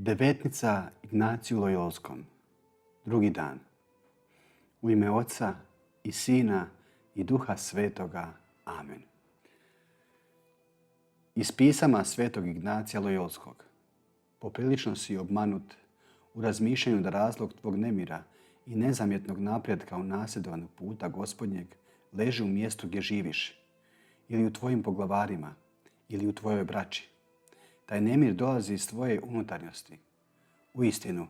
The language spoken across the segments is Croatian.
Devetnica Ignaciju Lojolskom. Drugi dan. U ime Oca i Sina i Duha Svetoga. Amen. Iz pisama Svetog Ignacija Lojolskog. Poprilično si obmanut u razmišljanju da razlog tvog nemira i nezamjetnog napretka u nasljedovanju puta Gospodnjeg leži u mjestu gdje živiš, ili u tvojim poglavarima, ili u tvojoj braći. Taj nemir dolazi iz tvoje unutarnjosti. Uistinu,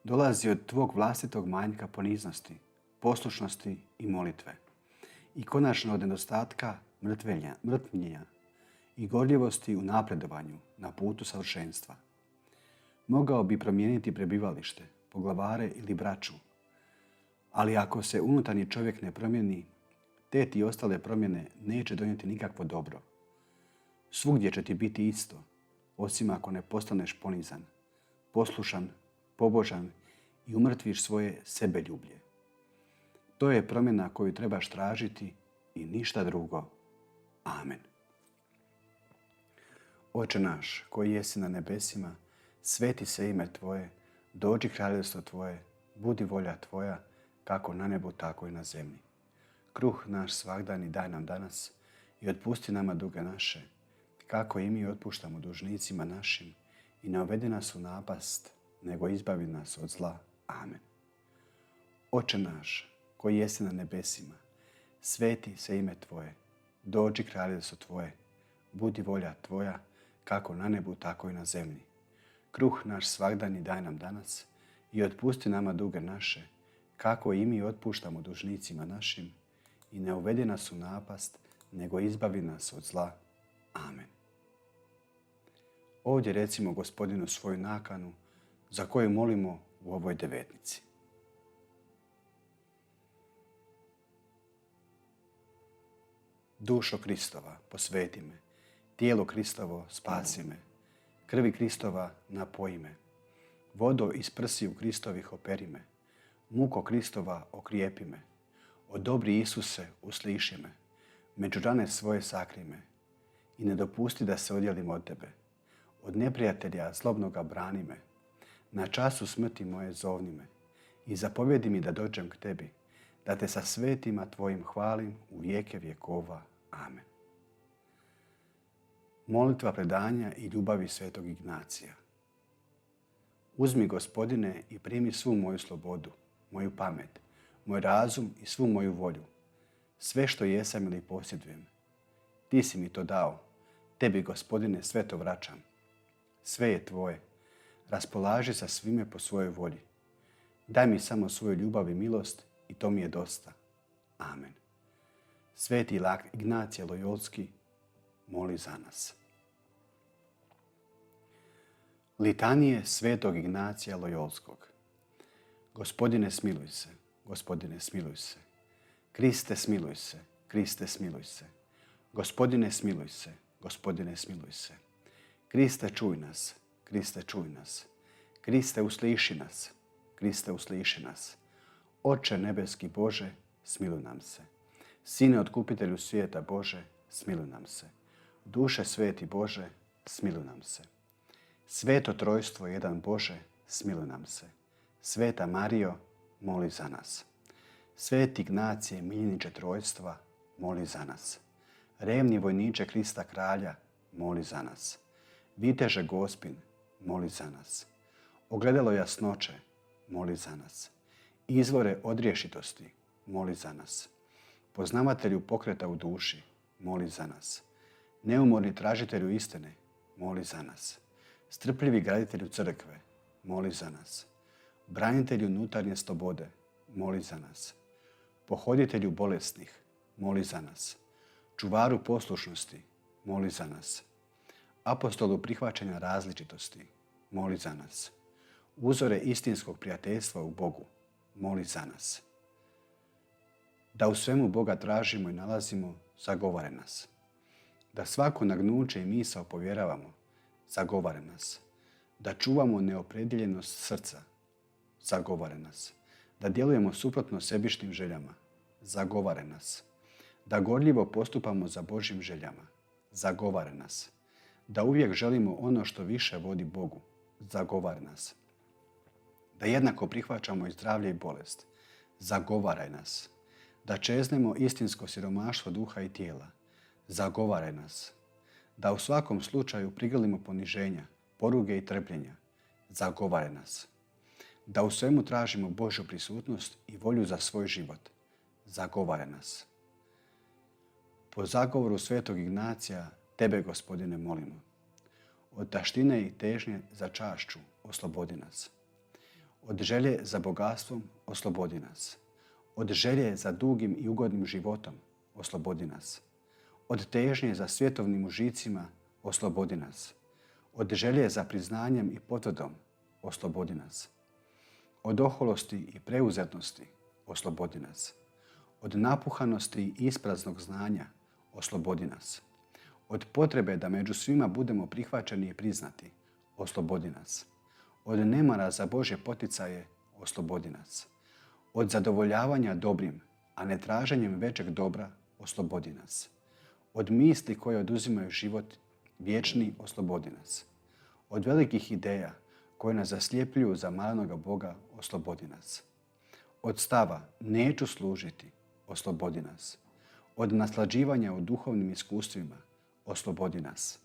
dolazi od tvog vlastitog manjka poniznosti, poslušnosti i molitve. I konačno od nedostatka mrtvljenja i gorljivosti u napredovanju na putu savršenstva. Mogao bi promijeniti prebivalište, poglavare ili braću, ali ako se unutarnji čovjek ne promijeni, te ti ostale promjene neće donijeti nikakvo dobro. Svugdje će ti biti isto, osim ako ne postaneš ponizan, poslušan, pobožan i umrtviš svoje sebeljublje. To je promjena koju trebaš tražiti i ništa drugo. Amen. Oče naš, koji jesi na nebesima, sveti se ime Tvoje, dođi kraljevstvo Tvoje, budi volja Tvoja, kako na nebu, tako i na zemlji. Kruh naš svagdani daj nam danas i otpusti nama duge naše, kako i mi otpuštamo dužnicima našim, i ne uvedi nas u napast, nego izbavi nas od zla. Amen. Oče naš, koji jesi na nebesima, sveti se ime Tvoje, dođi kraljevstvo Tvoje, budi volja Tvoja, kako na nebu, tako i na zemlji. Kruh naš svagdani daj nam danas i otpusti nama duge naše, kako i mi otpuštamo dužnicima našim, i ne uvedi nas u napast, nego izbavi nas od zla. Amen. Ovdje recimo Gospodinu svoju nakanu, za koju molimo u ovoj devetnici. Dušo Kristova, posveti me, tijelo Kristovo, spasi me, krvi Kristova, napoji me, vodo iz prsiju Kristovih operi me, muko Kristova, okrijepi me, odobri Isuse, usliši me, među rane svoje sakri me i ne dopusti da se odjelim od Tebe. Od neprijatelja zlobnoga brani me, na času smrti moje zovni me i zapovjedi mi da dođem k Tebi, da Te sa svetima Tvojim hvalim u vijeke vjekova. Amen. Molitva predanja i ljubavi Svetog Ignacija. Uzmi, Gospodine, i primi svu moju slobodu, moju pamet, moj razum i svu moju volju, sve što jesam ili posjedujem. Ti si mi to dao, Tebi, Gospodine, sve to vraćam. Sve je Tvoje, raspolaži sa svime po svojoj volji. Daj mi samo svoju ljubav i milost i to mi je dosta. Amen. Sveti Ignacije Lojolski, moli za nas. Litanije Svetog Ignacija Lojolskog. Gospodine, smiluj se, Gospodine, smiluj se. Kriste, smiluj se, Kriste, smiluj se. Gospodine, smiluj se, Gospodine, smiluj se. Kriste, čuj nas, Kriste, čuj nas. Kriste, usliši nas, Kriste, usliši nas. Oče nebeski Bože, smiluj nam se. Sine otkupitelju svijeta Bože, smiluj nam se. Duše sveti Bože, smiluj nam se. Sveto trojstvo jedan Bože, smiluj nam se. Sveta Marijo, moli za nas. Sveti Ignacije, miljeniče trojstva, moli za nas. Revni vojniče Krista kralja, moli za nas. Viteže Gospin, moli za nas. Ogledalo jasnoće, moli za nas. Izvore odriješitosti, moli za nas. Poznavatelju pokreta u duši, moli za nas. Neumorni tražitelju istine, moli za nas. Strpljivi graditelju crkve, moli za nas. Branitelju unutarnje slobode, moli za nas. Pohoditelju bolesnih, moli za nas. Čuvaru poslušnosti, moli za nas. Apostolu prihvaćanja različitosti, moli za nas. Uzore istinskog prijateljstva u Bogu, moli za nas. Da u svemu Boga tražimo i nalazimo, zagovore nas. Da svako nagnuće i misao povjeravamo, zagovore nas. Da čuvamo neopredjeljenost srca, zagovore nas. Da djelujemo suprotno sebičnim željama, zagovore nas. Da gorljivo postupamo za Božjim željama, zagovore nas. Da uvijek želimo ono što više vodi Bogu, zagovaraj nas. Da jednako prihvaćamo i zdravlje i bolest, zagovaraj nas. Da čeznemo istinsko siromaštvo duha i tijela, zagovaraj nas. Da u svakom slučaju prigrlimo poniženja, poruge i trpljenja, zagovaraj nas. Da u svemu tražimo Božju prisutnost i volju za svoj život, zagovaraj nas. Po zagovoru svetog Ignacija, tebe, Gospodine, molimo. Od taštine i težnje za čašću oslobodi nas. Od želje za bogatstvom oslobodi nas. Od želje za dugim i ugodnim životom oslobodi nas. Od težnje za svjetovnim užicima oslobodi nas. Od želje za priznanjem i potvrdom oslobodi nas. Od oholosti i preuzetnosti oslobodi nas. Od napuhanosti i ispraznog znanja oslobodi nas. Od potrebe da među svima budemo prihvaćeni i priznati oslobodi nas. Od nemara za Božje poticaje oslobodi nas. Od zadovoljavanja dobrim, a ne traženjem većeg dobra oslobodi nas. Od misli koje oduzimaju život vječni oslobodi nas. Od velikih ideja koje nas zaslijepljuju za malenoga Boga oslobodi nas. Od stava neću služiti oslobodi nas. Od naslađivanja u duhovnim iskustvima oslobodi nas.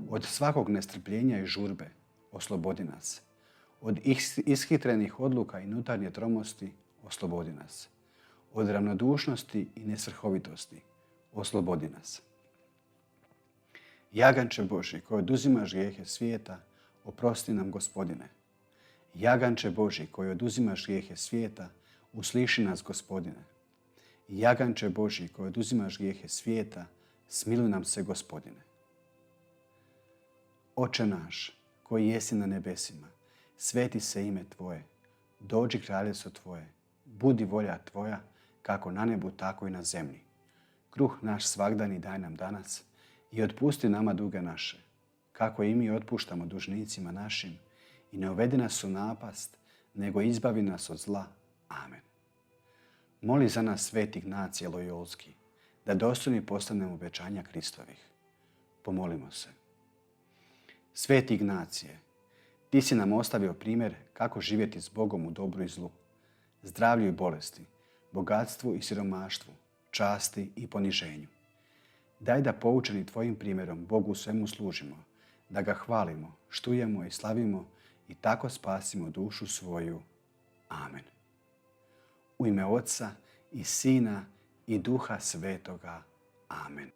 Od svakog nestrpljenja i žurbe oslobodi nas. Od ishitrenih odluka i unutarnje tromosti oslobodi nas. Od ravnodušnosti i nesvrhovitosti oslobodi nas. Jaganče Božji koji oduzimaš grijehe svijeta, oprosti nam, Gospodine. Jaganče Božji koji oduzimaš grijehe svijeta, usliši nas, Gospodine. Jaganče Božji koji oduzimaš grijehe svijeta, smiluj nam se, Gospodine. Oče naš, koji jesi na nebesima, sveti se ime Tvoje, dođi kraljevstvo Tvoje, budi volja Tvoja, kako na nebu, tako i na zemlji. Kruh naš svagdani daj nam danas i otpusti nama duge naše, kako i mi otpuštamo dužnicima našim, i ne uvedi nas u napast, nego izbavi nas od zla. Amen. Moli za nas sveti Ignacije Lojolski, da dostojni postanemo obećanja Kristovih. Pomolimo se. Sveti Ignacije, ti si nam ostavio primjer kako živjeti s Bogom u dobru i zlu, zdravlju i bolesti, bogatstvu i siromaštvu, časti i poniženju. Daj da poučeni tvojim primjerom Bogu svemu služimo, da ga hvalimo, štujemo i slavimo i tako spasimo dušu svoju. Amen. U ime Otca i Sina i Duha Svetoga. Amen.